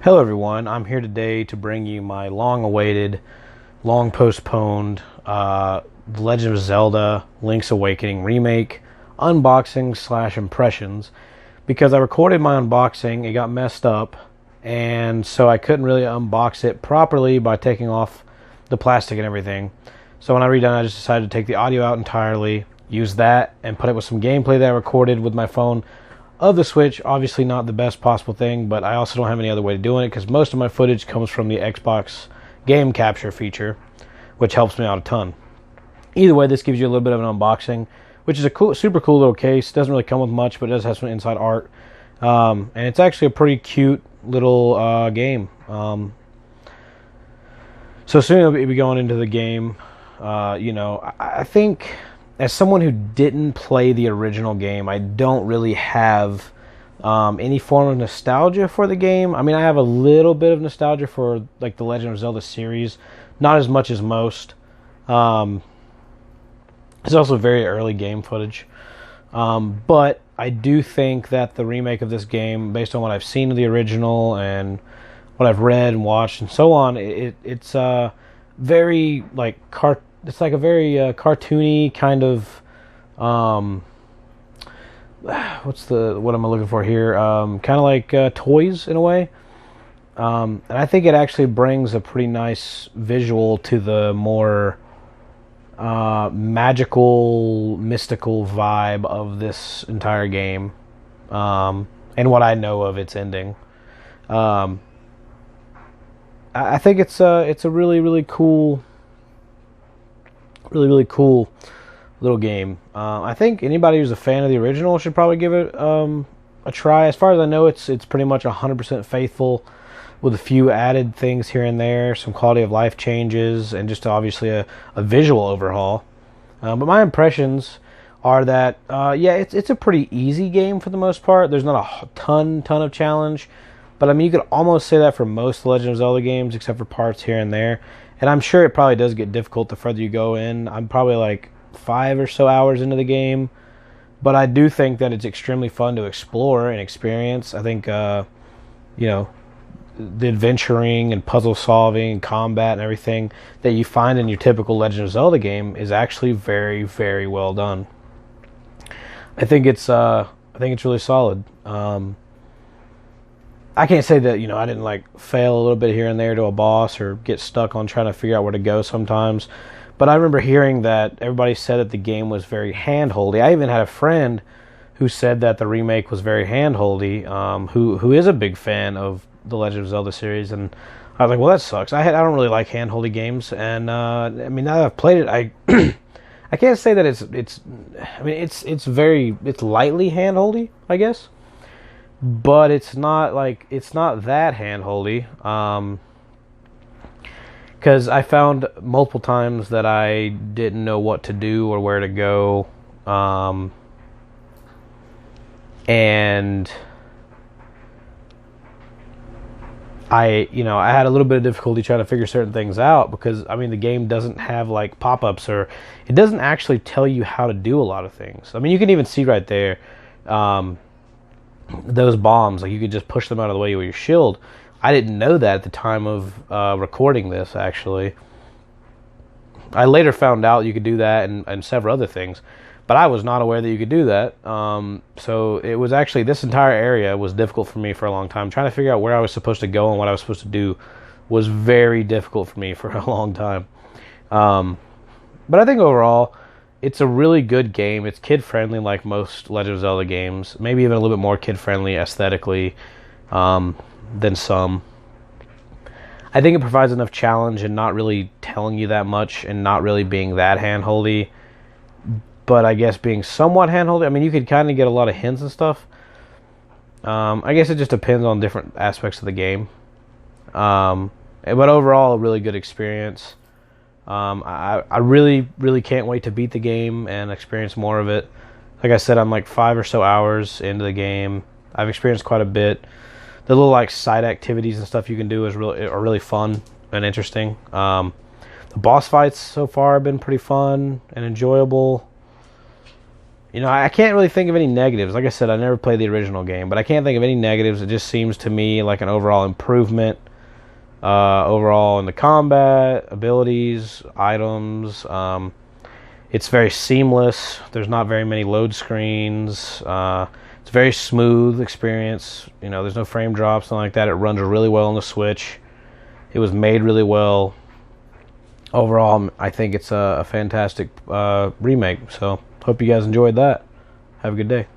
Hello everyone, I'm here today to bring you my long-awaited, long-postponed The Legend of Zelda Link's Awakening remake unboxing / impressions, because I recorded my unboxing, it got messed up, and so I couldn't really unbox it properly by taking off the plastic and everything. So when I redone, I just decided to take the audio out entirely, use that, and put it with some gameplay that I recorded with my phone of the Switch. Obviously not the best possible thing, but I also don't have any other way of doing it because most of my footage comes from the Xbox game capture feature, which helps me out a ton. Either way, this gives you a little bit of an unboxing, which is a super cool little case. Doesn't really come with much, but it does have some inside art. And it's actually a pretty cute little game. So soon I'll be going into the game. I think as someone who didn't play the original game, I don't really have any form of nostalgia for the game. I mean, I have a little bit of nostalgia for like the Legend of Zelda series, not as much as most. It's also very early game footage, but I do think that the remake of this game, based on what I've seen of the original and what I've read and watched and so on, it's very like It's like a very cartoony kind of what am I looking for here? Kind of like toys in a way. And I think it actually brings a pretty nice visual to the more magical, mystical vibe of this entire game, and what I know of its ending. I think it's a really cool little game. I think anybody who's a fan of the original should probably give it a try. As far as I know, it's pretty much 100% faithful, with a few added things here and there, some quality of life changes, and just obviously a visual overhaul. But my impressions are that it's a pretty easy game for the most part. There's not a ton of challenge, but I mean, you could almost say that for most Legend of Zelda games, except for parts here and there. And I'm sure it probably does get difficult the further you go in. I'm probably like 5 or so hours into the game, but I do think that it's extremely fun to explore and experience. I think, the adventuring and puzzle solving and combat and everything that you find in your typical Legend of Zelda game is actually very, very well done. I think it's really solid. I can't say that, I didn't like fail a little bit here and there to a boss or get stuck on trying to figure out where to go sometimes. But I remember hearing that everybody said that the game was very hand-holdy. I even had a friend who said that the remake was very hand-holdy, who is a big fan of the Legend of Zelda series. And I was like, well, that sucks. I don't really like hand-holdy games. And, I mean, now that I've played it, I can't say that it's lightly hand-holdy, I guess. But it's not that hand-holdy, because I found multiple times that I didn't know what to do or where to go, and I had a little bit of difficulty trying to figure certain things out, because I mean, the game doesn't have like pop-ups, or it doesn't actually tell you how to do a lot of things. I mean, you can even see right there, those bombs, like you could just push them out of the way with your shield. I didn't know that at the time of recording this, actually. I later found out you could do that and several other things, but I was not aware that you could do that. So it was actually, this entire area was difficult for me for a long time. Trying to figure out where I was supposed to go and what I was supposed to do was very difficult for me for a long time. But I think overall, it's a really good game. It's kid-friendly like most Legend of Zelda games. Maybe even a little bit more kid-friendly aesthetically than some. I think it provides enough challenge and not really telling you that much and not really being that hand-holdy. But I guess being somewhat hand-holdy. I mean, you could kind of get a lot of hints and stuff. I guess it just depends on different aspects of the game. But overall, a really good experience. I really, really can't wait to beat the game and experience more of it. Like I said, I'm like 5 or so hours into the game. I've experienced quite a bit. The little like side activities and stuff you can do are really fun and interesting. The boss fights so far have been pretty fun and enjoyable. You know, I can't really think of any negatives. Like I said, I never played the original game, but I can't think of any negatives. It just seems to me like an overall improvement. Overall in the combat, abilities, items. It's very seamless. There's not very many load screens. It's a very smooth experience. You know, there's no frame drops, something like that. It runs really well on the Switch. It was made really well. Overall, I think it's a fantastic remake. So, hope you guys enjoyed that. Have a good day.